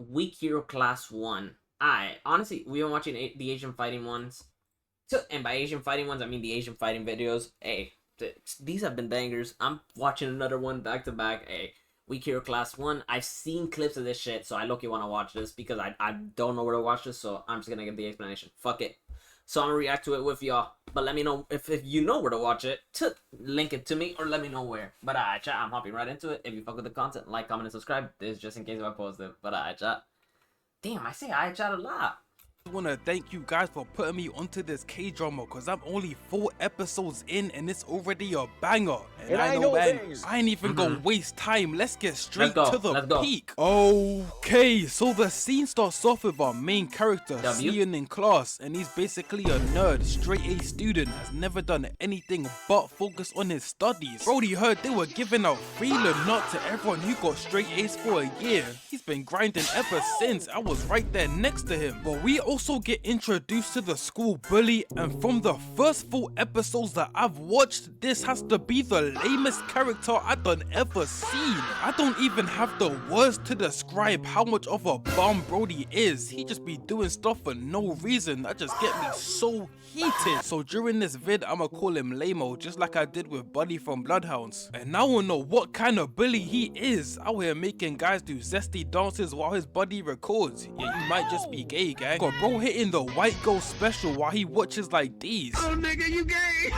Weak Hero Class 1. Honestly, we've been watching the Asian fighting ones. And by Asian fighting ones, I mean the Asian fighting videos. Hey, these have been bangers. I'm watching another one back to back. Hey, Weak Hero Class 1. I've seen clips of this shit, so I low-key want to watch this because I don't know where to watch this, so I'm just gonna give the explanation. Fuck it. So I'm gonna react to it with y'all. But let me know if you know where to watch it. Link it to me or let me know where. But chat, I'm hopping right into it. If you fuck with the content, like, comment, and subscribe. This is just in case if I post it. But chat. Damn, I say chat a lot. I want to thank you guys for putting me onto this K-drama because I'm only 4 episodes in and it's already a banger. And I know man, I ain't even gonna waste time. Let's get straight to the peak. Okay, so the scene starts off with our main character, Seon in class, and he's basically a nerd, straight A student, has never done anything but focus on his studies. Brody heard they were giving out free nut to everyone who got straight A's for a year. He's been grinding ever since. I was right there next to him. But we also get introduced to the school bully, and from the first 4 episodes that I've watched, this has to be the lamest character I done ever seen. I don't even have the words to describe how much of a bum Brody is. He just be doing stuff for no reason that just get me so heated. So during this vid, I'ma call him Lamo, just like I did with Buddy from Bloodhounds. And now we'll know what kind of bully he is, out here making guys do zesty dances while his buddy records. Yeah, you might just be gay, gang. Got bro hitting the white girl special while he watches like these. Oh nigga, you gay!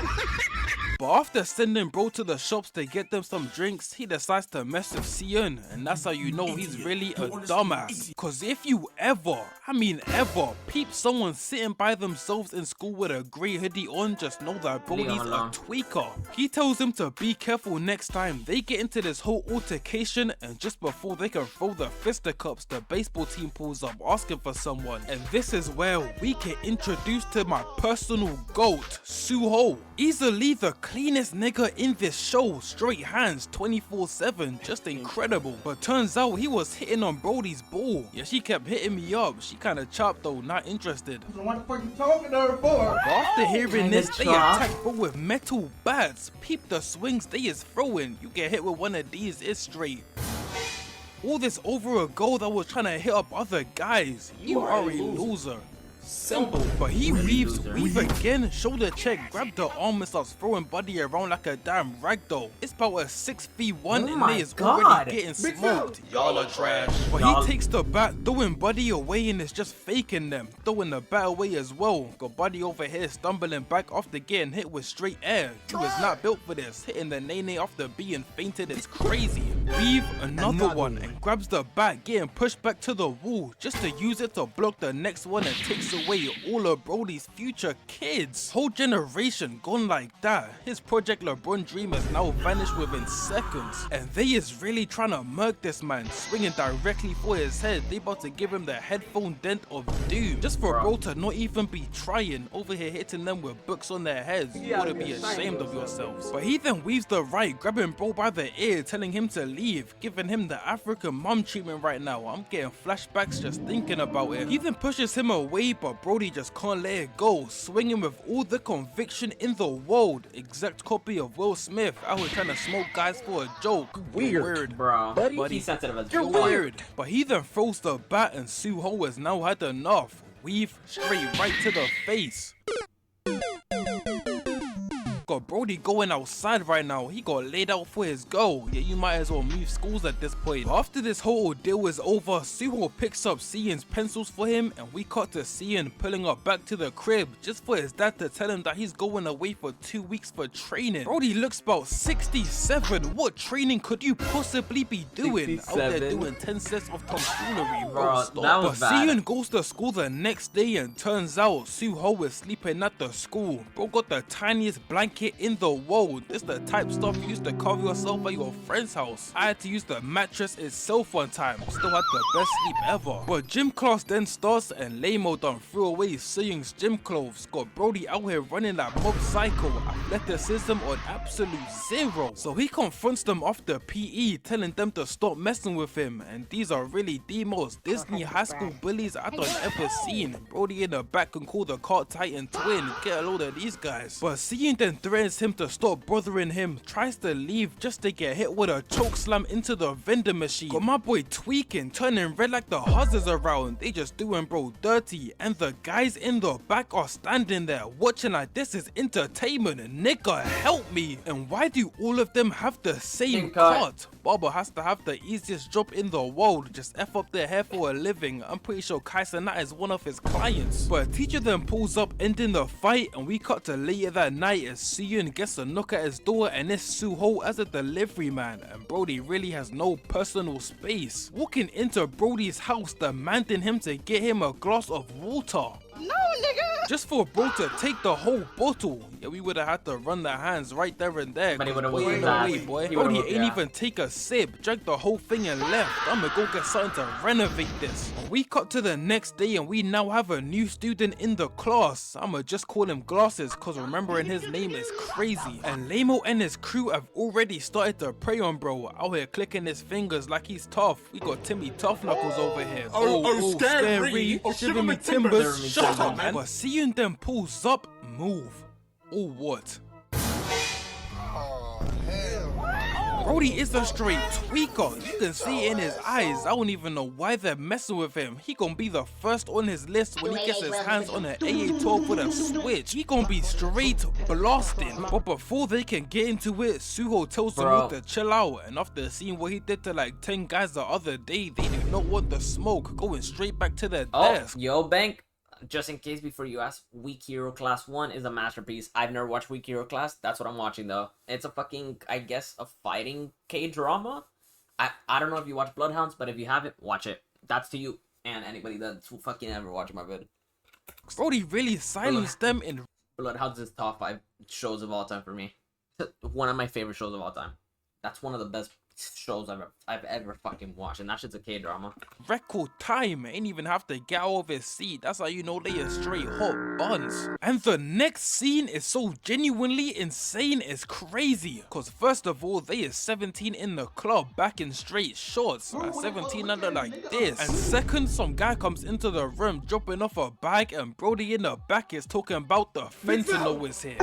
But after sending bro to the shops to get them some drinks, he decides to mess with Seon, and that's how you know he's really a dumbass. Cause if you ever, I mean ever, peep someone sitting by themselves in school with a grey hoodie on, just know that Brody's a tweaker. He tells him to be careful next time. They get into this whole altercation, and just before they can throw the fisticuffs, the baseball team pulls up asking for someone. And this is where we get introduced to my personal GOAT, Suho. Easily the cleanest nigga in this show, straight hands 24/7, just incredible. But turns out he was hitting on Brody's ball. Yeah, she kept hitting me up. She kinda chopped though, not interested. So what the fuck you talking to her for? But after hearing this, they attack bro with metal bats. Peep the swings they is throwing. You get hit with one of these, it's straight. All this over a goal that was trying to hit up other guys. You are a loser. Simple. But he weave again, shoulder check, grab the arm and starts throwing Buddy around like a damn ragdoll. It's about a 6v1 and they is already getting smoked. Y'all are trash. But he takes the bat, throwing Buddy away and is just faking them, throwing the bat away as well. Got Buddy over here stumbling back after getting hit with straight air. He was not built for this, hitting the nene after being fainted is crazy. Weave another one and grabs the bat, getting pushed back to the wall just to use it to block the next one and takes away all of Brody's future kids. Whole generation gone like that. His Project LeBron dream has now vanished within seconds. And they is really trying to murk this man, swinging directly for his head. They about to give him the headphone dent of doom. Just for bro to not even be trying, over here hitting them with books on their heads. You ought to be ashamed of yourselves. But he then weaves the right, grabbing bro by the ear, telling him to leave, giving him the African mum treatment right now. I'm getting flashbacks just thinking about it. He then pushes him away, but Brody just can't let it go, swinging with all the conviction in the world. Exact copy of Will Smith, out here trying to smoke guys for a joke. Weird, bro. Buddy, he's sensitive as you're weird. But he then throws the bat and Suho has now had enough. Weave straight right to the face. Got Brody going outside right now. He got laid out for his goal. Yeah, you might as well move schools at this point. But after this whole ordeal is over, Suho picks up Seon's pencils for him, and we cut to Seon pulling up back to the crib just for his dad to tell him that he's going away for 2 weeks for training. Brody looks about 67. What training could you possibly be doing? 67. Out there doing 10 sets of tomfoolery, bro. But Seon goes to school the next day and turns out Suho is sleeping at the school. Bro got the tiniest blanket in the world. This the type stuff you used to cover yourself at your friend's house. I had to use the mattress itself one time. Still had the best sleep ever. But gym class then starts and Lamo done threw away Seon's gym clothes. Got Brody out here running that mob psycho, athleticism on absolute 0. So he confronts them after PE, telling them to stop messing with him. And these are really the most Disney high school bullies I done ever seen. Brody in the back can call the Cart Titan twin. Get a load of these guys. But Seon then threatens dares him to stop bothering him, tries to leave just to get hit with a choke slam into the vending machine. Got my boy tweaking, turning red like the huzzers around. They just doing bro dirty, and the guys in the back are standing there watching like this is entertainment. Nigga, help me. And why do all of them have the same cut? Barber has to have the easiest job in the world, just F up their hair for a living. I'm pretty sure Kaisenat is one of his clients. But a teacher then pulls up, ending the fight, and we cut to later that night as Suyun gets a knock at his door, and it's Suho as a delivery man, and Brody really has no personal space. Walking into Brody's house, demanding him to get him a glass of water. No, nigga! Just for bro to take the whole bottle. Yeah, we would have had to run the hands right there and there. But he would have boy, waited. no way, boy. Brody ain't even take a sip, drank the whole thing and left. I'ma go get something to renovate this. We cut to the next day and we now have a new student in the class. I'ma just call him Glasses, cause remembering his name is crazy. And Lamo and his crew have already started to prey on bro, out here clicking his fingers like he's tough. We got Timmy Tough Knuckles over here. Oh, scary. Oh, shiver me timbers. Shut up, man. But Suyun then pulls up, move. Or what? Brody is a straight tweaker. You can see it in his eyes. I don't even know why they're messing with him. He gonna be the first on his list when he gets his hands on an AA-12 with a switch. He gonna be straight blasting. But before they can get into it, Suho tells them all to chill out. And after seeing what he did to like 10 guys the other day, they do not want the smoke, going straight back to their desk. Yo, Bank. Just in case before you ask, Weak Hero Class 1 is a masterpiece. I've never watched Weak Hero Class. That's what I'm watching though. It's a fucking, I guess, a fighting K-drama. I don't know if you watch Bloodhounds, but if you haven't, watch it. That's to you and anybody that's fucking ever watching my vid. Brody really silenced them in... Bloodhounds is top 5 shows of all time for me. One of my favorite shows of all time. That's one of the best shows I've ever fucking watched, and that shit's a K-drama. Record time, ain't even have to get out of his seat. That's how you know they are straight hot buns. And the next scene is so genuinely insane, it's crazy. Cause first of all, they is 17 in the club, back in straight shorts, like 17 under like this. And second, some guy comes into the room dropping off a bag, and Brody in the back is talking about the fentanyl is here.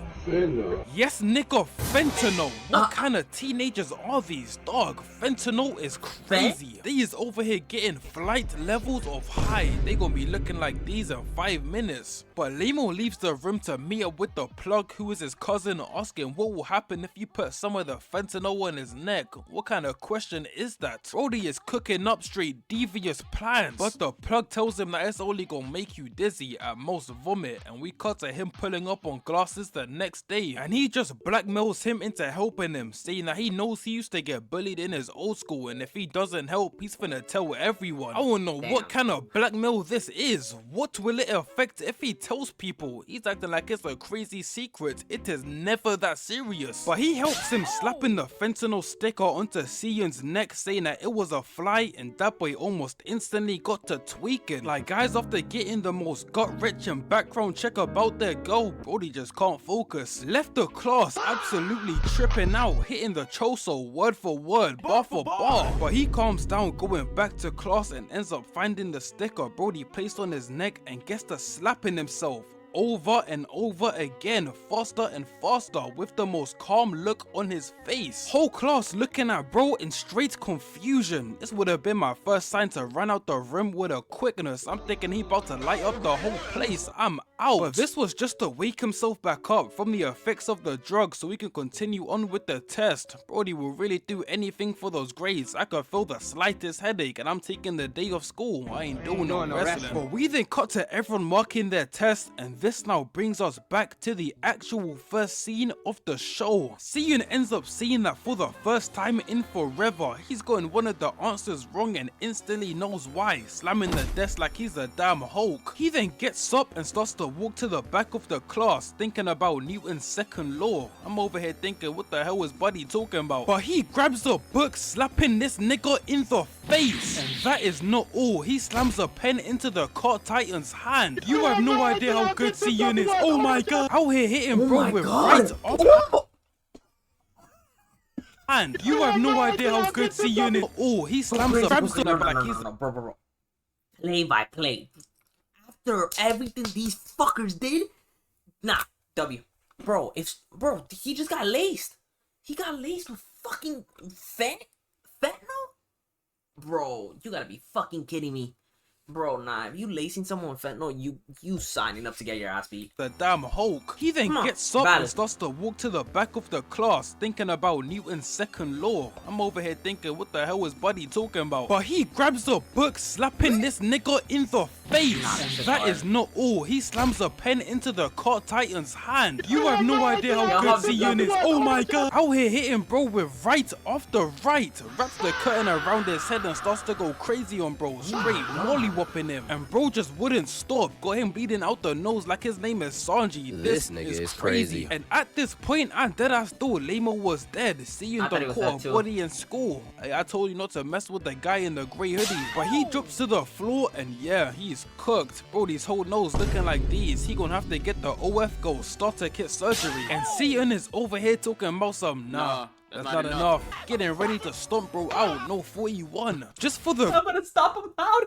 Yes, nigga, fentanyl. What kind of teenagers are these, dog? Fentanyl is crazy. They is over here getting flight levels of high. They gonna be looking like these in 5 minutes. But Lamo leaves the room to meet up with the plug, who is his cousin, asking what will happen if you put some of the fentanyl on his neck. What kind of question is that? Brody is cooking up straight devious plans, but the plug tells him that it's only gonna make you dizzy, at most vomit. And we cut to him pulling up on Glasses the next day, and he just blackmails him into helping him, saying that he knows he used to get bullied in his old school, and if he doesn't help, he's finna tell everyone. I wanna know what kind of blackmail this is. What will it affect if he tells people? He's acting like it's a crazy secret. It is never that serious. But he helps him slapping the fentanyl sticker onto Suyun's neck, saying that it was a fly, and that boy almost instantly got to tweaking. Like guys after getting the most gut-wrenching background check about their girl, Brody just can't focus. Left the class absolutely tripping out, hitting the choso word for word, bar for bar. But he calms down going back to class and ends up finding the sticker Brody placed on his neck and gets to slapping himself over and over again, faster and faster, with the most calm look on his face. Whole class looking at bro in straight confusion. This would have been my first sign to run out the room with a quickness. I'm thinking he about to light up the whole place. I'm out. But this was just to wake himself back up from the effects of the drug so we can continue on with the test. Brody will really do anything for those grades. I could feel the slightest headache and I'm taking the day off school. I ain't doing no wrestling. But we then cut to everyone marking their test, and this now brings us back to the actual first scene of the show. Suyun ends up seeing that for the first time in forever, he's gotten one of the answers wrong and instantly knows why, slamming the desk like he's a damn Hulk. He then gets up and starts to walk to the back of the class, thinking about Newton's second law. I'm over here thinking, what the hell is Buddy talking about? But he grabs the book, slapping this nigga in the face. And that is not all. He slams a pen into the Cart Titan's hand. You have no idea how good Suyun is. Oh my god. Out here hitting bro with right up. And you have no idea how good Suyun is. Oh, he slams the book like he's... Bro. Play by play. After everything these fuckers did, nah, W. Bro, he just got laced. He got laced with fucking fentanyl? Bro, you gotta be fucking kidding me. Bro, nah, if you lacing someone with fentanyl, you signing up to get your ass beat. The damn Hulk. He then gets up and starts to walk to the back of the class, thinking about Newton's second law. I'm over here thinking, what the hell is Buddy talking about? But he grabs the book, slapping this nigga in the face. That is not all. He slams a pen into the Cart Titan's hand. You have no idea how good Seiyun is. Oh my god. Out here hitting bro with right after right. Wraps the curtain around his head and starts to go crazy on bro. Straight molly whopping him, and bro just wouldn't stop. Got him bleeding out the nose like his name is Sanji. This nigga is crazy. And at this point, I deadass thought Lamo was dead. Seeing the caught a body in school. I told you not to mess with the guy in the grey hoodie, but he drops to the floor and yeah, he's cooked. Brody's whole nose looking like these. He gonna have to get the OF Go starter kit surgery. And Seiyun is over here talking about some nah. That's not enough. Getting ready to stomp bro out. No 41. Just for the I'm gonna stop him out.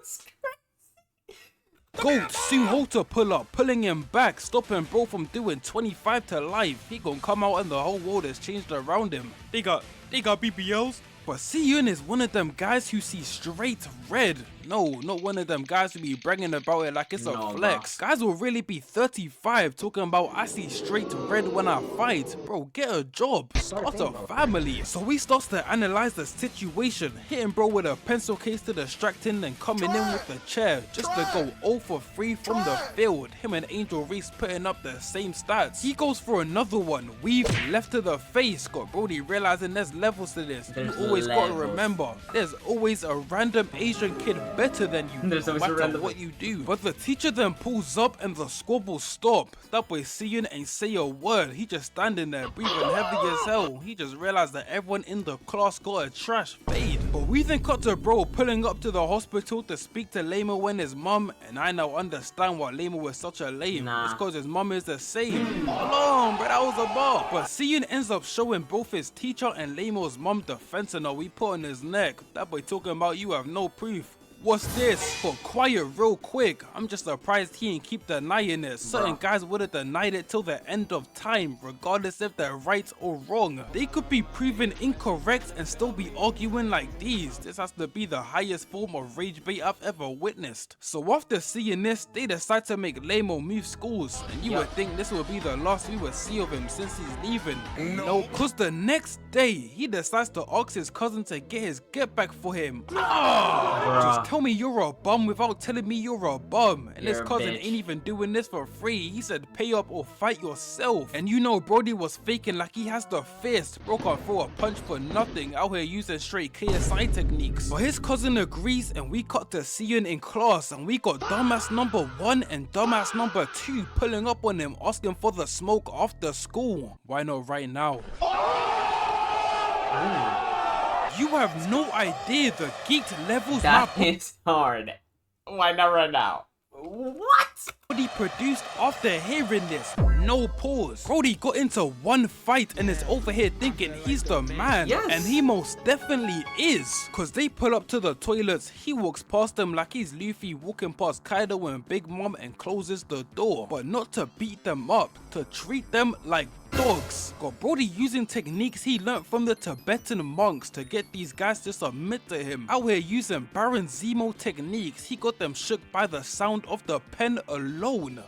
Goat Suho to pull up, pulling him back, stopping bro from doing 25 to life. He gonna come out and the whole world has changed around him. They got BBLs. But Seiyun is one of them guys who see straight red. No, not one of them guys who be bragging about it like it's a flex. Guys will really be 35 talking about I see straight red when I fight. Bro, get a job, start a family. So he starts to analyze the situation, hitting bro with a pencil case to distract him and coming in with the chair just to go 0 for 3 from the field. Him and Angel Reese putting up the same stats. He goes for another one, weave left to the face. Got Brody realizing there's levels to this. You always gotta remember, there's always a random Asian kid better than you, no matter what you do. But the teacher then pulls up and the squabbles stop. That boy Seiyun ain't say a word. He just standing there breathing heavy as hell. He just realized that everyone in the class got a trash fade. But we then cut to bro pulling up to the hospital to speak to Lamo and his mum, and I now understand why Lamo was such a lame. It's cause his mum is the same. Hold on, bro, that was a bar. But Seiyun ends up showing both his teacher and Lamo's mum the fentanyl we put on his neck. That boy talking about you have no proof. What's this? But quiet real quick. I'm just surprised he ain't keep denying it. Certain guys would have denied it till the end of time, regardless if they're right or wrong. They could be proven incorrect and still be arguing like these. This has to be the highest form of rage bait I've ever witnessed. So after seeing this, they decide to make Lamo move schools, and you would think this would be the last we would see of him since he's leaving. No, cause the next day he decides to ask his cousin to get his get back for him. Just tell me you're a bum without telling me you're a bum. And his cousin ain't even doing this for free. He said pay up or fight yourself. And you know Brody was faking like he has the fist. Bro can't throw a punch for nothing, out here using straight KSI techniques. But his cousin agrees, and we cut to Seiyun in class, and we got dumbass number 1 and dumbass number 2 pulling up on him, asking for the smoke after school. Why not right now? You have no idea the geeked levels that is hard. Why not right now? What? Brody produced after hearing this. No pause. Brody got into one fight and is over here thinking he's the man. And he most definitely is. Cause they pull up to the toilets, he walks past them like he's Luffy walking past Kaido and Big Mom and closes the door. But not to beat them up, to treat them like dogs. Got Brody using techniques he learnt from the Tibetan monks to get these guys to submit to him. Out here using Baron Zemo techniques, he got them shook by the sound of the pen alone.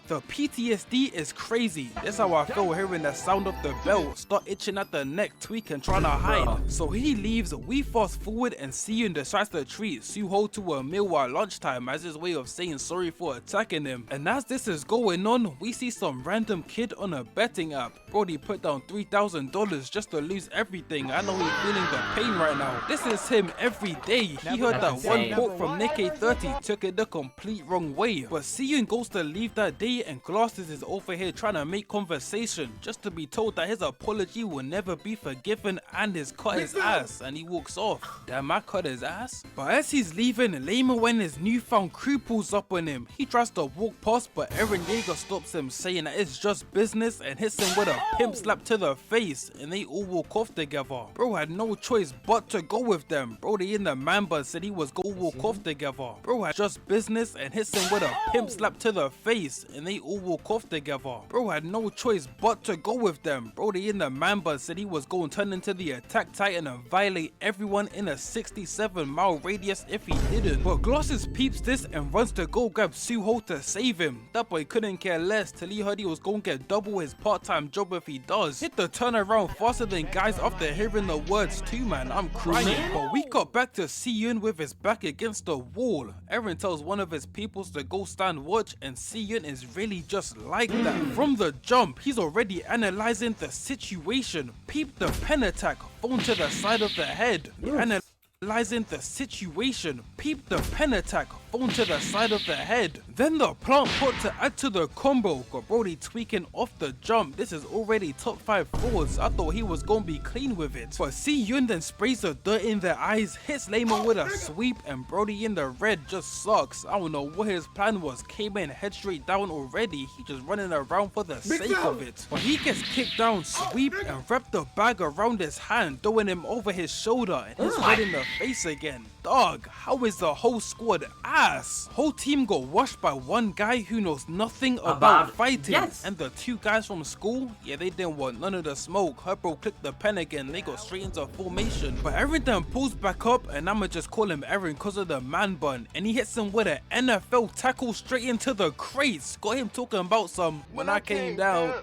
The PTSD is crazy. That's how I feel hearing the sound of the bell. Start itching at the neck, tweaking, trying to hide. So he leaves, we fast forward and Seiyun decides to treat Suho to a meal at lunchtime as his way of saying sorry for attacking him. And as this is going on, we see some random kid on a betting app. Brody put down $3,000 just to lose everything. I know he's feeling the pain right now. This is him every day. He heard that one quote from Nikkei 30, took it the complete wrong way. But Seiyun goes to leave that day and Glasses is over here trying to make conversation just to be told that his apology will never be forgiven and he's cut his ass, and he walks off. Damn, I cut his ass? But as he's leaving, Lamo and his newfound crew pulls up on him. He tries to walk past, but Eren Yeager stops him, saying that it's just business, and hits him with a pimp slap to the face, and they all walk off together. Bro had no choice but to go with them. Brody in the man bun said he was gonna walk off together. Bro had just business and hits him with a pimp slap to the face, and they all walk off together. Bro had had no choice but to go with them. Brody in the man bun said he was going to turn into the attack titan and violate everyone in a 67-mile radius if he didn't. But Glosses peeps this and runs to go grab Suho to save him. That boy couldn't care less till he heard he was going to get double his part-time job if he does. Hit the turnaround faster than guys after hearing the words too, man. I'm crying. But we got back to Siyun with his back against the wall. Eren tells one of his peoples to go stand watch, and Siyun is really just like that. From the jump, he's already analyzing the situation. Peep the pen attack, phone to the side of the head. Analyzing the situation. Peep the pen attack, phone to the side of the head. Then the plant pot to add to the combo. Got Brody tweaking off the jump. This is already top 5 frauds. I thought he was gonna be clean with it. But Siyun then sprays the dirt in their eyes, hits Layman with a sweep, and Brody in the red just sucks. I don't know what his plan was. Came in head straight down already. He just running around for the sake of it. But he gets kicked down, sweep, and wrap the bag around his hand, throwing him over his shoulder, and he's right in the face again. Dog, how is the whole squad ass? Whole team got washed by one guy who knows nothing about fighting. Yes. And the 2 guys from school, yeah, they didn't want none of the smoke. Her bro clicked the pen again, they got straight into formation. But Eren then pulls back up, and I'ma just call him Eren cause of the man bun. And he hits him with an NFL tackle straight into the crates. Got him talking about some when I came down.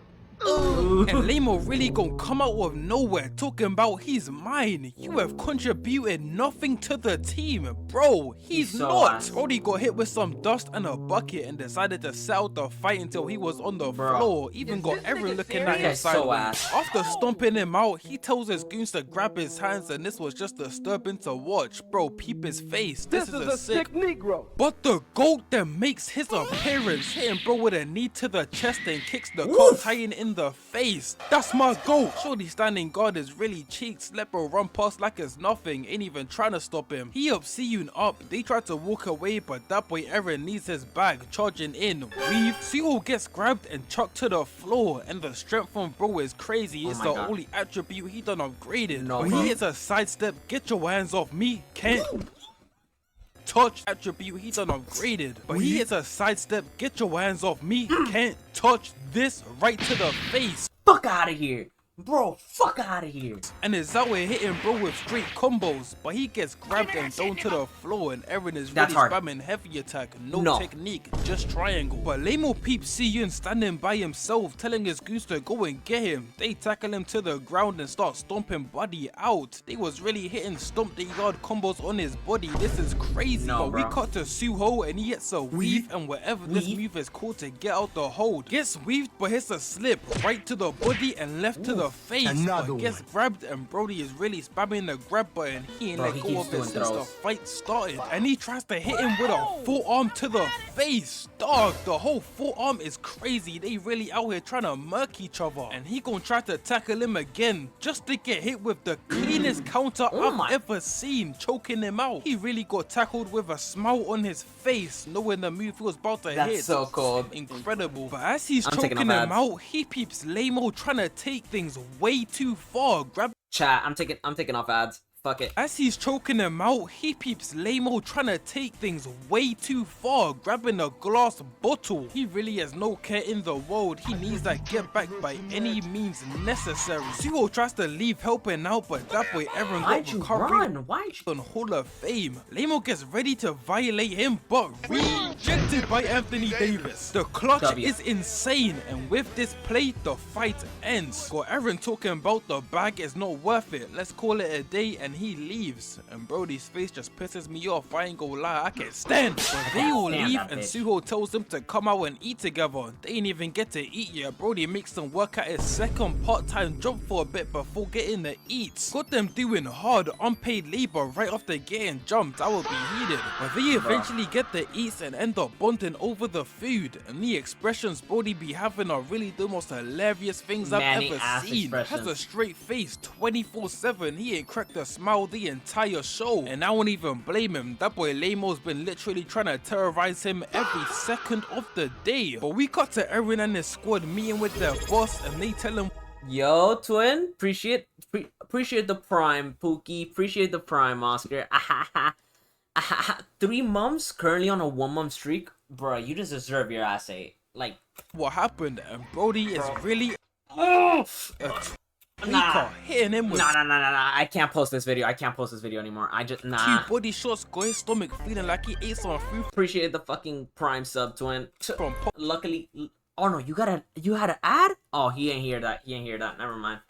And Lamo really gon' come out of nowhere talking about he's mine. You have contributed nothing to the team. Bro, he's so not. ass. Brody got hit with some dust and a bucket and decided to set out the fight until he was on the floor. Even got everyone looking at him That's so sideways. ass. After stomping him out, he tells his goons to grab his hands, and this was just disturbing to watch. Bro, peep his face. This is a sick Negro. But the GOAT then makes his appearance, hitting bro with a knee to the chest and kicks the coat, tying in the face. That's my GOAT. Shorty standing guard is really cheeks. Let bro run past like it's nothing, ain't even trying to stop him. He up Siyun up. They try to walk away, but that boy Eren needs his bag, charging in. Weave. Suho gets grabbed and chucked to the floor, and the strength from bro is crazy. It's the only attribute he done upgraded. No, but he hits a sidestep. Get your hands off me, can't touch attribute he done upgraded. But he hits a sidestep. Get your hands off me, can't touch this, right to the face. Fuck out of here. Bro, fuck out of here. And is out here hitting bro with straight combos, but he gets grabbed and thrown to the floor, and Eren is really spamming heavy attack, no technique, just triangle. But Lamo peeps Siyun standing by himself, telling his goons to go and get him. They tackle him to the ground and start stomping body out. They was really hitting stomp the yard combos on his body. This is crazy. But we cut to Suho, and he hits a weave, and whatever this move is called to get out the hold. Gets weaved, but hits a slip right to the body and left to the face. But gets grabbed, and Brody is really spamming the grab button. He ain't let go of it since the fight started, and he tries to hit him with a forearm to the face. Dog, the whole forearm is crazy. They really out here trying to murk each other, and he gonna try to tackle him again just to get hit with the cleanest counter I've ever seen, choking him out. He really got tackled with a smile on his face, knowing the move he was about to hit. That's so cool. Incredible. But as he's choking him out, he peeps Lamo trying to take things way too far. Chat, I'm taking off ads. Fuck it. As he's choking him out, he peeps Lamo trying to take things way too far, grabbing a glass bottle. He really has no care in the world. He needs that get back by any means necessary. Suho tries to leave helping out, but that boy Eren got recovery on Hall of Fame. Lamo gets ready to violate him, but rejected by Anthony Davis. The clutch is insane, and with this play, the fight ends. Got Eren talking about the bag is not worth it. Let's call it a day, and he leaves. And Brody's face just pisses me off. I ain't gonna lie, I can't stand it. But they all leave, and Suho tells them to come out and eat together. They ain't even get to eat yet. Brody makes them work at his second part-time job for a bit before getting the eats. Got them doing hard, unpaid labor right after getting jumped. I will be heated. But they eventually get the eats and end up bonding over the food. And the expressions Brody be having are really the most hilarious things I've ever seen. Has a straight face 24/7. He ain't cracked a smile the entire show, and I won't even blame him. That boy Lamo's been literally trying to terrorize him every second of the day. But we cut to Eren and his squad meeting with their boss, and they tell him, yo twin, appreciate the prime, Pookie, appreciate the prime, Oscar. 3 months currently on a 1 month streak. Bro, you just deserve your ass ate. Like, what happened, and Brody is really oh, a tweaker, hitting him with nah. I can't post this video. I can't post this video anymore. I just, nah. 2 body shots, got his stomach feeling like he ate some food Appreciate the fucking Prime sub, twin. from Luckily, oh no, you had an ad? Oh, he ain't hear that. Never mind.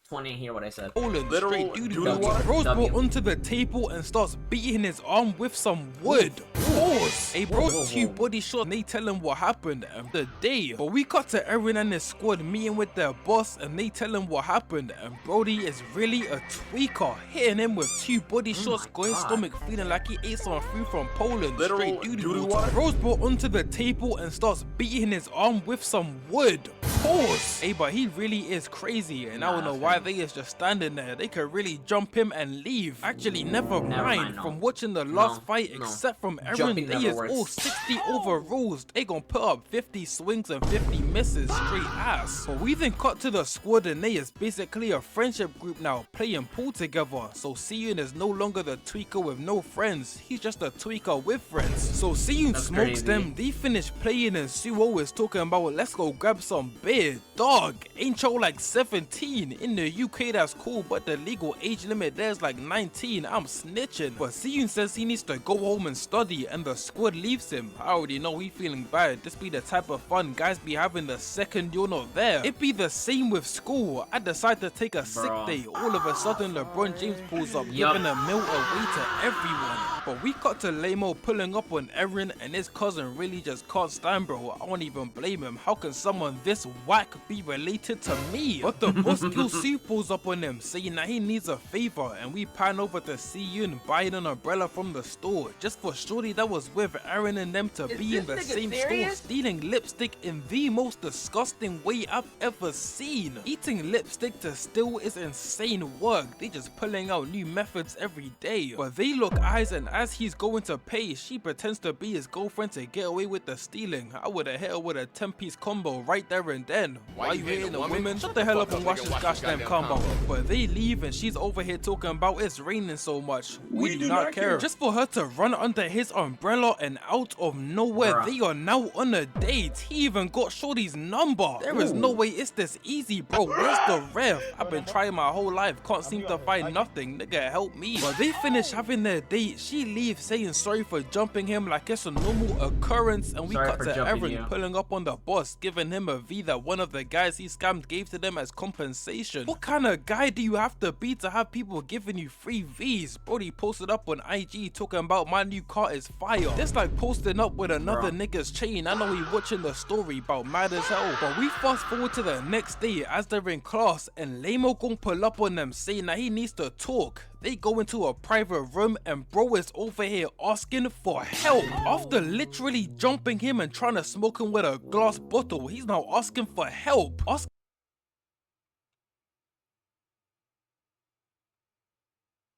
20 ain't hear what I said. Poland, straight doo-doo. W. Bros W. brought onto the table and starts beating his arm with some wood. Pause. Hey, bro, Whoa. 2 body shots, and they tell him what happened and the day. But we cut to Erin and his squad meeting with their boss, and they tell him what happened, and Brody is really a tweaker, hitting him with 2 body shots, got his stomach feeling like he ate some food from Poland. Straight doo-doo. Bros brought onto the table and starts beating his arm with some wood. Pause. Hey, but he really is crazy, and I don't know why they is just standing there. They could really jump him and leave. Actually, never mind. No. From watching the last fight, no. except from Erin, Jumping they never is works. all 60 overrules. They gon' put up 50 swings and 50 misses, straight ass. But we then cut to the squad, and they is basically a friendship group now, playing pool together. So Siyun is no longer the tweaker with no friends. He's just a tweaker with friends. So Siyun That's smokes crazy. them. They finish playing, and Suo is talking about, let's go grab some beer. Dog, ain't you like 17? In the UK that's cool, but the legal age limit there's like 19. I'm snitching. But Siyun says he needs to go home and study, and the squad leaves him. I already know he feeling bad. This be the type of fun guys be having the second you're not there. It be the same with school. I decide to take a sick day. All of a sudden LeBron James pulls up, giving a meal away to everyone. But we cut to Lamo pulling up on Erin, and his cousin really just can't stand, bro. I won't even blame him. How can someone this whack be related to me? But the boss Gil pulls up on him, saying that he needs a favor, and we pan over to Siyun buying an umbrella from the store, just for shorty that was with Erin and them to be in the same store, stealing lipstick in the most disgusting way I've ever seen. Eating lipstick to steal is insane work. They just pulling out new methods every day. But they look eyes, and as he's going to pay, she pretends to be his girlfriend to get away with the stealing. I would have hit her with a 10-piece combo right there and then. Why you hitting the women? Shut the hell up and watch this goddamn combo. But they leave, and she's over here talking about it's raining so much. We do not care. Just for her to run under his umbrella, and out of nowhere, Bruh. they are now on a date. He even got shorty's number. There is no way it's this easy, bro. Where's the ref? I've been trying my whole life, can't seem to find nothing. Nigga, help me. But they finish having their date. She leaves saying sorry for jumping him like it's a normal occurrence, and we Sorry cut for to jumping Erin you. pulling up on the boss, giving him a V that one of the guys he scammed gave to them as compensation. What kind of guy do you have to be to have people giving you free Vs? Brody posted up on IG talking about my new car is fire. This like posting up with another nigga's chain. I know he watching the story about mad as hell. But we fast forward to the next day as they're in class, and Lamo gon' pull up on them saying that he needs to talk. They go into a private room, and bro is over here asking for help. After literally jumping him and trying to smoke him with a glass bottle, he's now asking for help.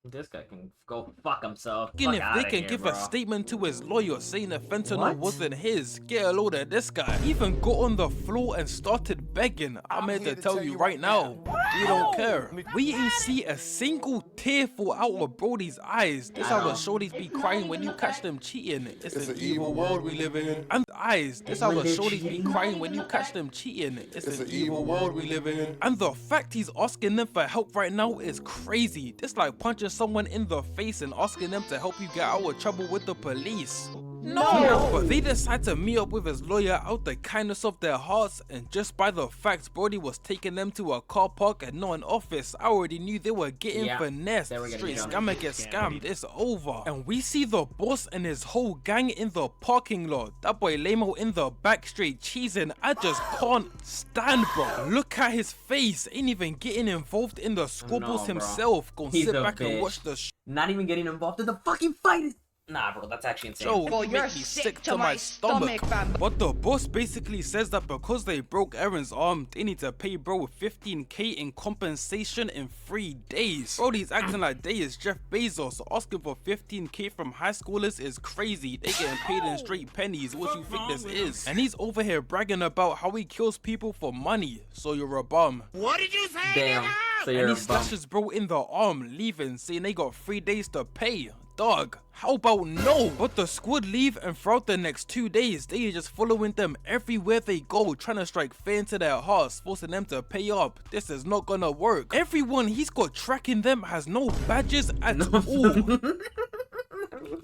This guy can go fuck himself. Asking if Fuck they outta can here, give bro. a statement to his lawyer saying that fentanyl What? wasn't his. Get a load of this guy. He even got on the floor and started begging. I'm here to tell you right now, we don't care. We ain't see a single tear fall out of Brody's eyes. This how the shorties be crying when you catch them cheating. It's an evil world we live in. And eyes, this how the shorties be crying when you catch them cheating. It's an evil world we live in. And the fact he's asking them for help right now is crazy. This like punching someone in the face and asking them to help you get out of trouble with the police. No! But they decide to meet up with his lawyer out the kindness of their hearts, and just by the fact Brody was taking them to a car park and not an office, I already knew they were getting finessed. They were getting Straight jumped. scammer get scammed, it's over. And we see the boss and his whole gang in the parking lot. That boy Lamo in the back straight cheesing. I just can't stand, bro. Look at his face, ain't even getting involved in the squabbles bro. himself. Go He's sit a back and bitch. watch the Not even getting involved in the fucking fight. Nah, bro, that's actually insane. show. Bro, You you're make me sick to my stomach, fam. But the boss basically says that because they broke Erin's arm, they need to pay bro 15k in compensation in 3 days. Brody's acting like they is Jeff Bezos. Asking for 15k from high schoolers is crazy. They getting paid in straight pennies. What you think this is? And he's over here bragging about how he kills people for money. So you're a bum. What did you say? Damn. So And you're he a bum. slashes bro in the arm, leaving, saying they got 3 days to pay. dog, how about no? But the squad leave, and throughout the next 2 days, they are just following them everywhere they go, trying to strike fear into their hearts, forcing them to pay up. This is not gonna work. Everyone he's got tracking them has no badges at all.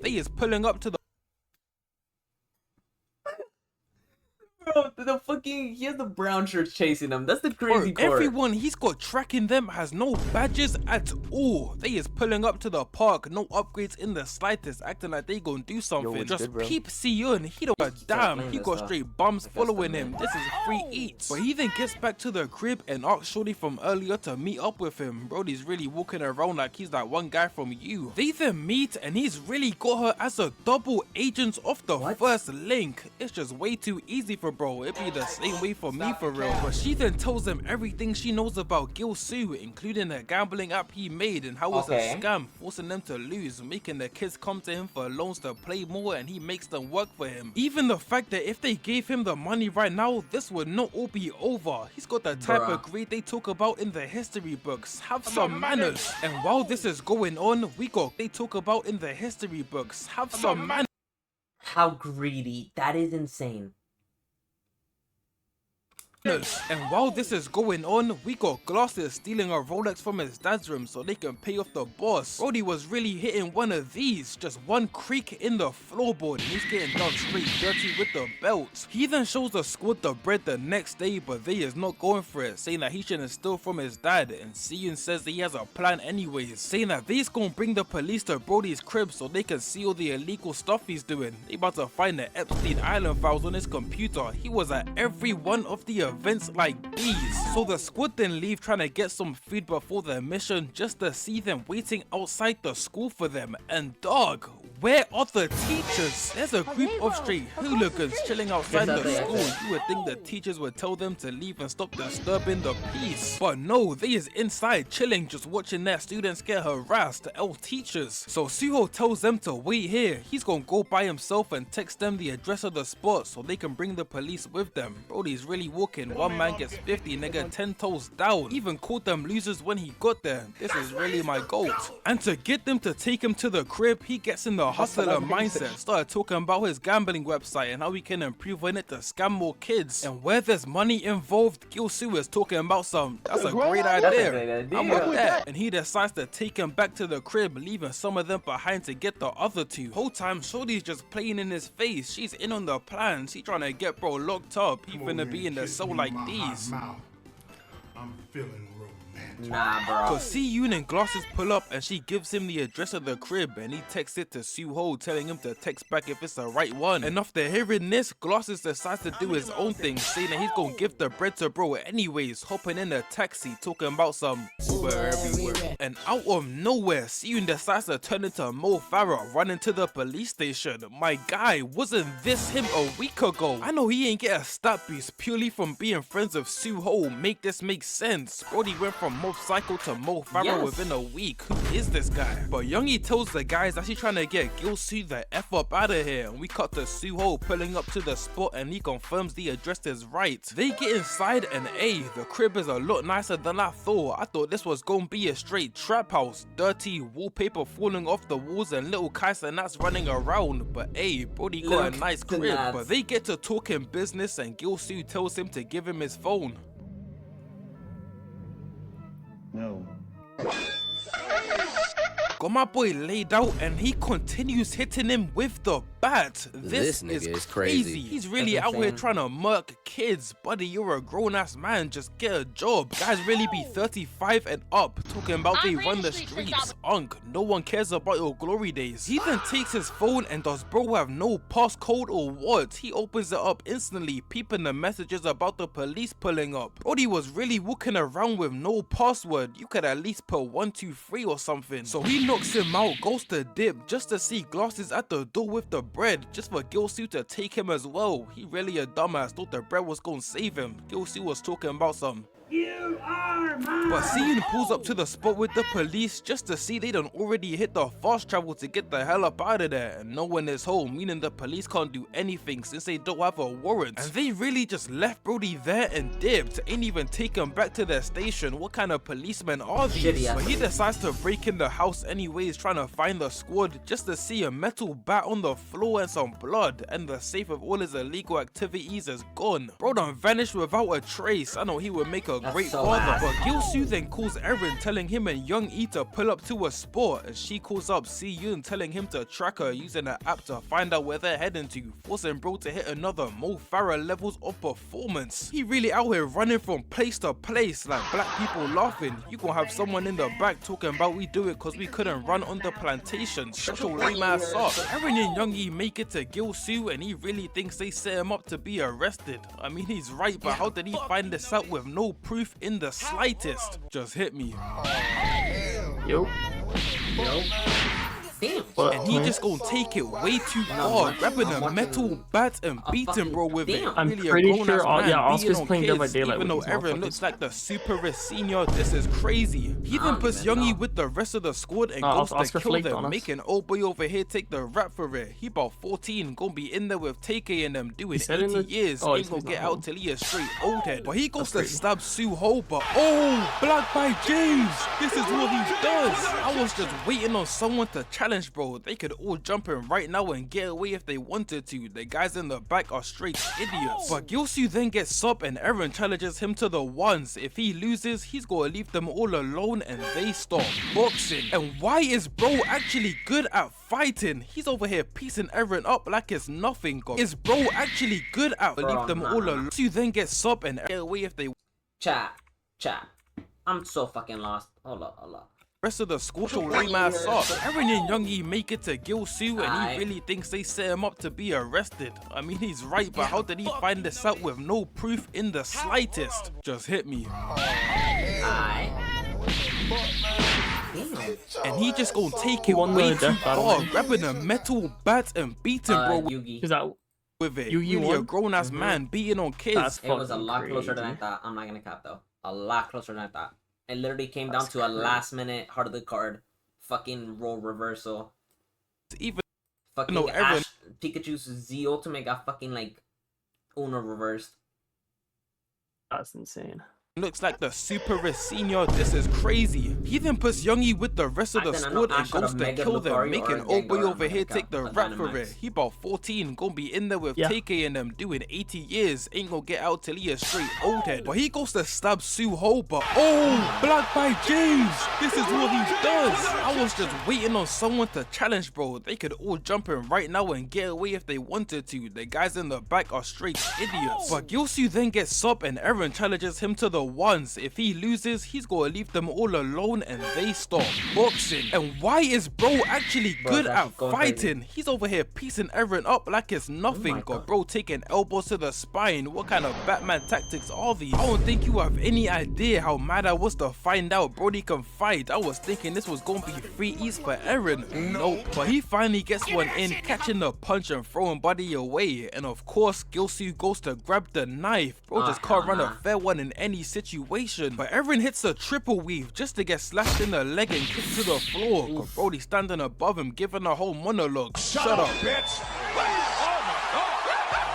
They is pulling up to the Bro, the fucking, he has the brown shirts chasing him. That's the crazy part. Everyone he's got tracking them has no badges at all. They is pulling up to the park, no upgrades in the slightest, acting like they gonna do something. Just good, peep Siyun, he don't give a damn. He got straight bums following him. This is free eats. But he then gets back to the crib and asks Shorty from earlier to meet up with him. Brody's really walking around like he's that one guy from You. They then meet and he's really got her as a double agent of the first link. It's just way too easy for bro. It'd be the same way for me for real. But she then tells him everything she knows about Gil Sue, including a gambling app he made and how it's a scam, forcing them to lose, making the kids come to him for loans to play more, and he makes them work for him. Even the fact that if they gave him the money right now, this would not all be over. He's got the type of grade they talk about in the history books. Have some manners. And while this is going on, we got they talk about in the history books. Have some manners. How greedy. That is insane. And while this is going on, we got Glasses stealing a Rolex from his dad's room so they can pay off the boss. Brody was really hitting one of these, just one creak in the floorboard, and he's getting done straight dirty with the belt. He then shows the squad the bread the next day, but they is not going for it, saying that he shouldn't steal from his dad, and Siyun says that he has a plan anyways, saying that they's gonna bring the police to Brody's crib so they can see all the illegal stuff he's doing. They about to find the Epstein Island files on his computer. He was at every one of the events like these. So the squad then leave trying to get some food before their mission, just to see them waiting outside the school for them. And dog, where are the teachers? There's a group of straight hooligans chilling outside the school. You would think the teachers would tell them to leave and stop disturbing the peace, but no, they is inside chilling, just watching their students get harassed. Teachers. So Suho tells them to wait here. He's gonna go by himself and text them the address of the spot so they can bring the police with them. Brody's really walking. One man gets 50, nigga 10 toes down. Even called them losers when he got there. This is really my goat. And to get them to take him to the crib, he gets in the hustler mindset, started talking about his gambling website and how he can improve on it to scam more kids. And where there's money involved, Gil Sue is talking about that's a great idea. I'm with that. And he decides to take him back to the crib, leaving some of them behind to get the other two. Whole time Shorty's just playing in his face. She's in on the plans. She trying to get bro locked up. He finna be in the cell like these. I'm feeling romantic. Nah, bro. Cause Siyun and Glasses pull up and she gives him the address of the crib, and he texts it to Suho, telling him to text back if it's the right one. And after hearing this, Glasses decides to do his own thing, saying that he's gonna give the bread to bro anyways, hopping in a taxi, talking about some Uber everywhere. And out of nowhere, Siyun decides to turn into Mo Farah, running to the police station. My guy, wasn't this him a week ago? I know he ain't get a stat boost purely from being friends with Suho. Make this make sense. Brody went from Mob Psycho to Mo Farah within a week. Who is this guy? But Youngie tells the guys that he's trying to get Gil Sue the F up out of here, and we cut to Suho pulling up to the spot, and he confirms the address is right. They get inside, and the crib is a lot nicer than I thought. I thought this was gonna be a straight trap house. Dirty wallpaper falling off the walls and little Kais and that's running around. But Brody got a nice crib. But they get to talking business, and Gil Sue tells him to give him his phone. No. Got my boy laid out, and he continues hitting him with the bat. This nigga is crazy. He's really out here trying to murk kids. Buddy, you're a grown-ass man. Just get a job. Guys really be 35 and up, talking about they run the streets. No one cares about your glory days. He then takes his phone, and does bro have no passcode or what? He opens it up instantly, peeping the messages about the police pulling up. Brody was really walking around with no password. You could at least put 123 or something. So he knocks him out, goes to dip, just to see Glasses at the door with the bread, just for Gil Sue to take him as well. He really a dumbass, thought the bread was gonna save him. Gil Sue was talking about some You are mine. But Siyun pulls up to the spot with the police just to see they done already hit the fast travel to get the hell up out of there, and no one is home, meaning the police can't do anything since they don't have a warrant. And they really just left Brody there and dipped, ain't even taken back to their station. What kind of policemen are these? But he decides to break in the house anyways, trying to find the squad, just to see a metal bat on the floor and some blood, and the safe of all his illegal activities is gone. Bro done vanished without a trace. I know he would make a great father. But Gil-soo then calls Eren, telling him and Young E to pull up to a spot, and she calls up Si-yoon, telling him to track her using an app to find out where they're heading to, forcing bro to hit another Mo Farah levels of performance. He really out here running from place to place like black people laughing. You gonna have someone in the back talking about we do it cause we couldn't run on the plantation. Shut your lame ass up. Eren and Young E make it to Gil-soo, and he really thinks they set him up to be arrested. I mean, he's right, but how did he find this out with no proof in the slightest? Just hit me. Yo. Damn. And he just gonna take it way too far, grabbing a metal bat and beating bro with it. I'm Really pretty a grown-ass sure man Oscar's beating on playing Dead by kids, Daylight even though with these Eren motherfuckers. looks like the super senior. This is crazy. He then puts Young E with the rest of the squad and goes Oscar to kill flaked on them, us. making old boy over here take the rap for it. He about 14, gonna be in there with TK and them doing said in 80 the- years. Oh, Ain't he's gonna not get home. out till he is straight old head. But he goes to crazy. stab Suho, but oh, Black by James. This is what he does. I was just waiting on someone to challenge bro. They could all jump in right now and get away if they wanted to. The guys in the back are straight idiots. But Gil-soo then gets up and Eren challenges him to the ones. If he loses, he's gonna leave them all alone, and they stop boxing. And why is bro actually good at fighting? He's over here piecing Eren up like it's nothing. God. Is bro actually good at leave them all alone? Gil-soo then gets up and get away if they Chat. I'm so fucking lost. Hold up. rest of the squad will lame ass up. Eren and Young E make it to Gil-soo, and he really thinks they set him up to be arrested. I mean, he's right, but how did he find this out with no proof in the slightest? Just hit me. Damn. And he just gonna take it won way the too death battle, far, man? grabbing a metal bat and beating bro Yugi. Is that with it. Yugi Really a won? grown ass man beating on kids. That's It was a fucking lot closer than I crazy. thought. I'm not gonna cap though. A lot closer than I thought. It literally came down That's to a crazy. last minute heart of the card fucking role reversal. Even Fucking No, Eren- Pikachu's Z Ultimate got fucking like Uno reversed. That's insane. looks like the super senior. This is crazy. He then puts Young E with the rest of the Then I squad know and Ash got goes a to Mega kill them, Lucario or making a old boy Gengar, over I'm here gonna take the count, rap for Dynamax. it. He about 14, gonna be in there with Yeah. TK and them doing 80 years. Ain't gonna get out till he is straight old head. But he goes to stab Suho, but oh, Black by James. This is what he does. I was just waiting on someone to challenge, bro. They could all jump in right now and get away if they wanted to. The guys in the back are straight idiots. But Gil-soo then gets up and Eren challenges him to the ones. If he loses, he's gonna leave them all alone and they stop boxing. And why is bro actually good Bro's at actually going fighting? He's over here piecing Eren up like it's nothing. my Got God. bro taking elbows to the spine. What kind of Batman tactics are these? I don't think you have any idea how mad I was to find out Brody can fight. I was thinking this was gonna be free eats for Eren. Nope. But he finally gets one in, catching the punch and throwing Buddy away. And of course, Gil-soo goes to grab the knife. Bro just can't hell run a nah. fair one in any situation. But Eren hits a triple weave just to get slashed in the leg and kicked to the floor. Got Brody standing above him, giving a whole monologue. Shut up.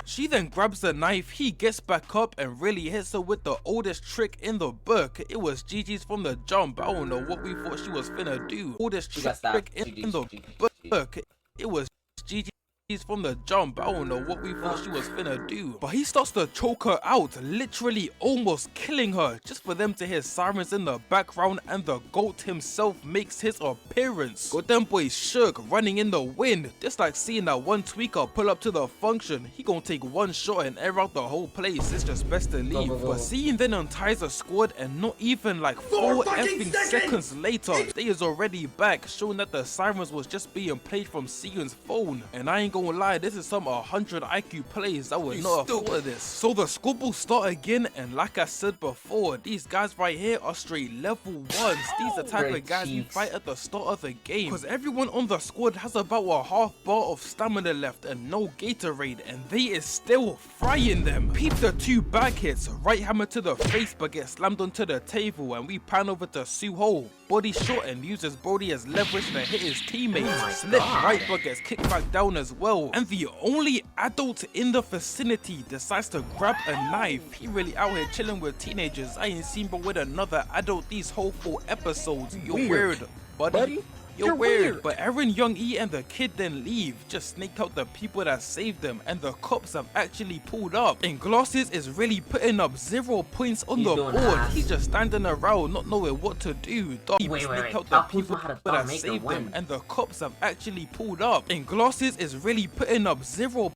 She then grabs the knife, he gets back up and really hits her with the oldest trick in the book. It was GG's from the jump. I don't know what we thought she was finna do. Oldest She got trick stabbed. in the book. It was GG's from the jump. I don't know what we thought she was finna do. But he starts to choke her out, literally almost killing her, just for them to hear sirens in the background and the GOAT himself makes his appearance. Got them boys shook, running in the wind. Just like seeing that one tweaker pull up to the function. He gonna take one shot and air out the whole place. It's just best to leave. go. But seeing then unties the squad and not even like 4 effing seconds later, they is already back, showing that the sirens was just being played from Seon's phone. And I ain't gonna gonna lie, this is some 100 IQ plays that would not afford this. So the squabbles start again, and like I said before, these guys right here are straight level 1s. These are the type of guys you fight at the start of the game, because everyone on the squad has about a half bar of stamina left and no Gatorade, and they is still frying them. Peep the 2 back hits, right hammer to the face but gets slammed onto the table, and we pan over to Suho. Body shot and uses Brody as leverage to hit his teammates. Slip right but gets kicked back down as well. And the only adult in the vicinity decides to grab a knife. He really out here chilling with teenagers. I ain't seen but with another adult these whole 4 episodes. You're weird, buddy. You're weird. But Aaron, Young E and the kid then leave, just snaked out the people that saved them, and the cops have actually pulled up. And Glasses is really putting up 0 points on the board. He's just standing around not knowing what to do. Snaked out the people that saved them, and the cops have actually pulled up. And Glasses is really putting up 0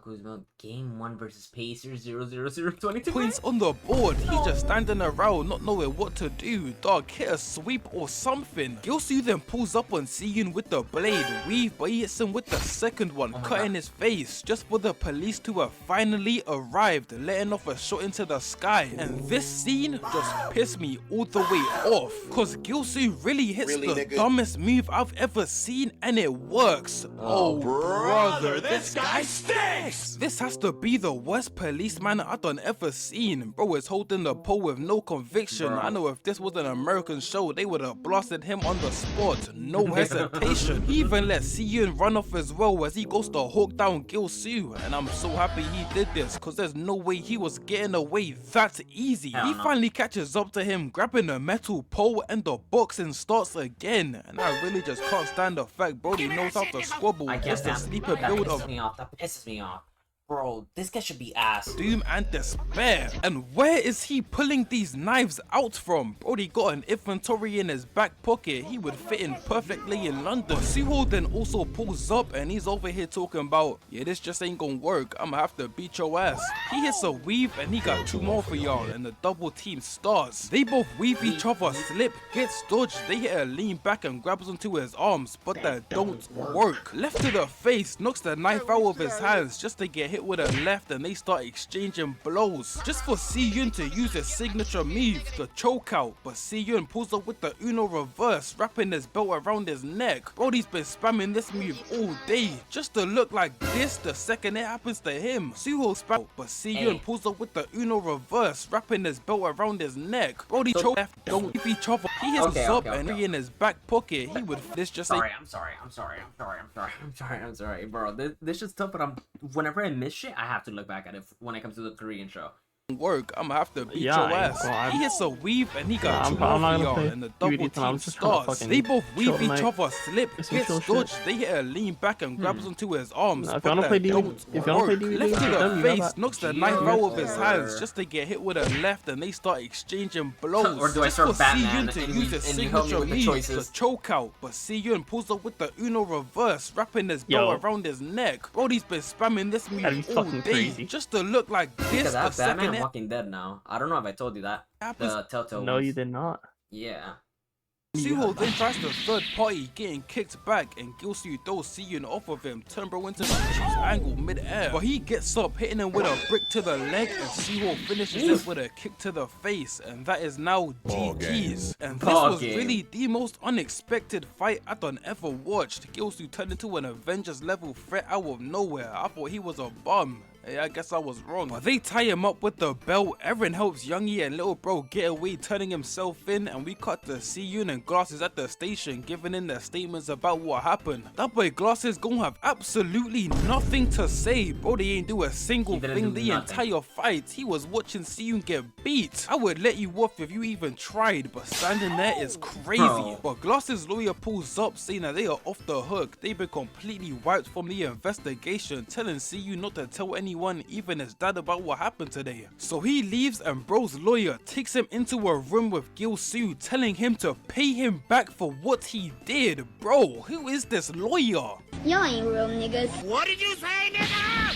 Kuzma, game 1 versus Pacers 0-0-0-22 points on the board. He's just standing around not knowing what to do. Dog, hit a sweep or something. Gilsu then pulls up on Siyun with the blade. Weave, but he hits him with the second one, cutting his face, just for the police to have finally arrived, letting off a shot into the sky. And this scene just pissed me all the way off, cause Gilsu really hits the dumbest move I've ever seen, and it works. Oh brother, this guy stinks! This has to be the worst policeman I done ever seen. Bro is holding the pole with no conviction. I know if this was an American show, they would have blasted him on the spot. No hesitation. He even let Siyun run off as well as he goes to hawk down Gilsu. And I'm so happy he did this, cause there's no way he was getting away that easy. He finally catches up to him, grabbing a metal pole, and the boxing starts again. And I really just can't stand the fact Brody knows how to squabble. Just the sleeper build of that pisses me off. Bro, this guy should be ass. doom and despair. And where is he pulling these knives out from? Brody got an inventory in his back pocket. He would fit in perfectly in London. Suho then also pulls up and he's over here talking about, yeah, this just ain't gonna work. I'ma have to beat your ass. He hits a weave and he got 2 more for y'all, and the double team starts. They both weave each other, slip, gets dodged. They hit a lean back and grabs onto his arms, but that don't work. Left to the face, knocks the knife out of his hands just to get hit with a left, and they start exchanging blows just for Siyun to use his signature move, the choke out. But Siyun pulls up with the Uno reverse, wrapping his belt around his neck. Brody's been spamming this move all day just to look like this the second it happens to him. Suho spam, but Siyun pulls up with the Uno reverse, wrapping his belt around his neck. Brody choke left, don't keep each other. He hits up and in his back pocket. He would this just I'm sorry, bro. This is tough, but whenever I miss shit, I have to look back at it when it comes to the Korean show. Work, I'ma have to beat your ass. He hits a weave and he got 2 more for y'all, and the double team starts. They both weave each other, slip, gets dodged. They hit a lean back and grabs onto his arms, but that don't work. Left to the face, knocks the knife out of his hands just to get hit with a left, and they start exchanging blows. Or do I start Batman to use his signature move, the choke out, but Siyun pulls up with the Uno reverse, wrapping his belt around his neck. Brody's been spamming this move all day just to look like this the second Walking Dead now. I don't know if I told you that. The Telltale No, you did not. Yeah. Suho then tries the third party, getting kicked back, and Gilsu throws Siyun off of him, turn bro into the juice angle mid-air. But he gets up, hitting him with a brick to the leg, and Suho finishes it with a kick to the face, and that is now GG's. And this was really the most unexpected fight I done ever watched. Gilsu turned into an Avengers level threat out of nowhere. I thought he was a bum. Hey, I guess I was wrong. But they tie him up with the belt. Eren helps Youngie and little bro get away, turning himself in, and we cut to Siyun and Glasses at the station, giving in their statements about what happened. That boy Glasses gonna have absolutely nothing to say. Bro, they ain't do a single thing the entire fight. He was watching Siyun get beat. I would let you off if you even tried, but standing there is crazy. But Glasses' lawyer pulls up, saying that they are off the hook. They've been completely wiped from the investigation, telling Siyun not to tell anyone, even his dad, about what happened today. So he leaves, and bro's lawyer takes him into a room with Gilsu, telling him to pay him back for what he did. Bro, who is this lawyer? You ain't real niggas. What did you say, nigga?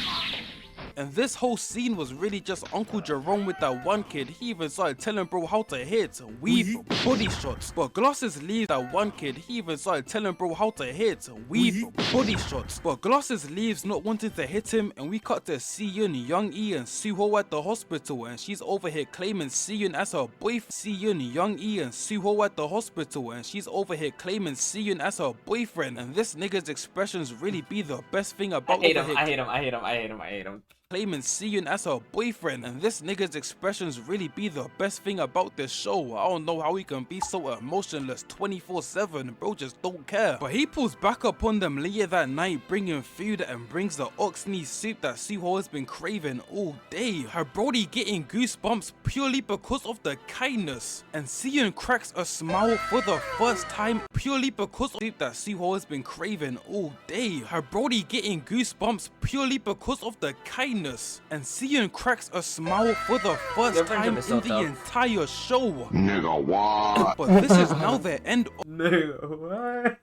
And this whole scene was really just Uncle Jerome with that one kid. He even started telling bro how to hit, weave, body shots. But Glasses leaves that one kid. He even started telling bro how to hit, weave, body shots. But Glasses leaves not wanting to hit him, and we cut to Siyun, Young E, and Suho at the hospital, and she's over here claiming Siyun as her boyfriend. Siyun, Young E, and Suho at the hospital, and she's over here claiming Siyun as her boyfriend. And this nigga's expressions really be the best thing about I hate him. Claiming Siyun as her boyfriend, and this nigga's expressions really be the best thing about this show. I don't know how he can be so emotionless 24/7, bro just don't care. But he pulls back up on them later that night, bringing food, and brings the ox knee soup that Suho has been craving all day. Her brody getting goosebumps purely because of the kindness, and Siyun cracks a smile for the first time purely because of the soup that Suho has been craving all day. Her brody getting goosebumps purely because of the kindness, and Siyun cracks a smile for the first time in the entire show. Nigga, what? But this is now the end of Nigga, what?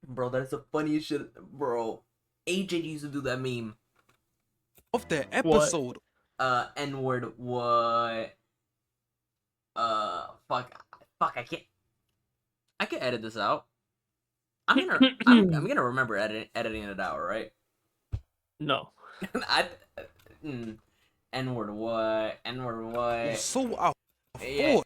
Bro, that's the funniest shit, bro. AJ used to do that meme. of the episode. N-word, what? Fuck, I can edit this out. I'm gonna remember editing it out, right? No. N-word, what? N-word, what? So out Yeah.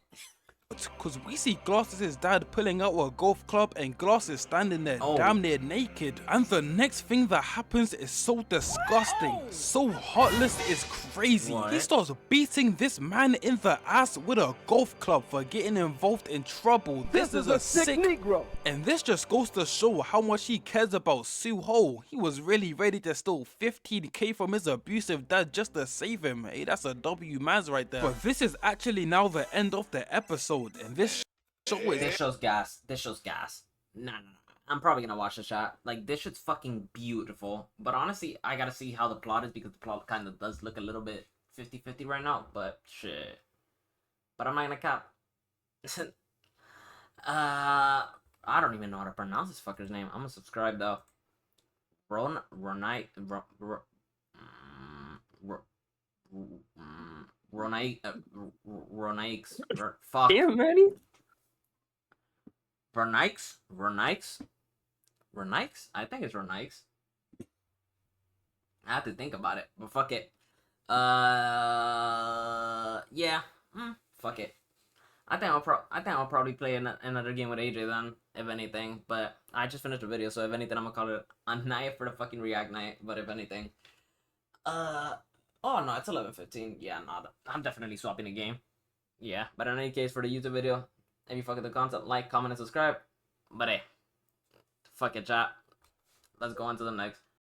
because we see Glasses' dad pulling out a golf club, and Glasses standing there damn near naked. And the next thing that happens is so disgusting, so heartless, it's crazy. What? He starts beating this man in the ass with a golf club for getting involved in trouble. This is a sick Negro. And this just goes to show how much he cares about Suho. He was really ready to steal 15k from his abusive dad just to save him. Hey, that's a W man's right there. But this is actually now the end of the episode, and this show is This show's gas. No. I'm probably gonna watch the shot. Like, this shit's fucking beautiful. But honestly, I gotta see how the plot is, because the plot kind of does look a little bit 50-50 right now. But shit. But I'm not gonna cap. I don't even know how to pronounce this fucker's name. I'm gonna subscribe though. Ronaix. Fuck. Damn, Manny. Ronaix? I think it's Ronaix. I have to think about it, but fuck it. Yeah. Fuck it. I think I'll probably play another game with AJ then, if anything. But I just finished the video, so if anything, I'm gonna call it a night for the fucking React night. But if anything, oh no, it's 11:15. Yeah, no, I'm definitely swapping the game. Yeah, but in any case, for the YouTube video, if you fuck with the content, like, comment, and subscribe. But hey, fuck it, chat. Let's go on to the next.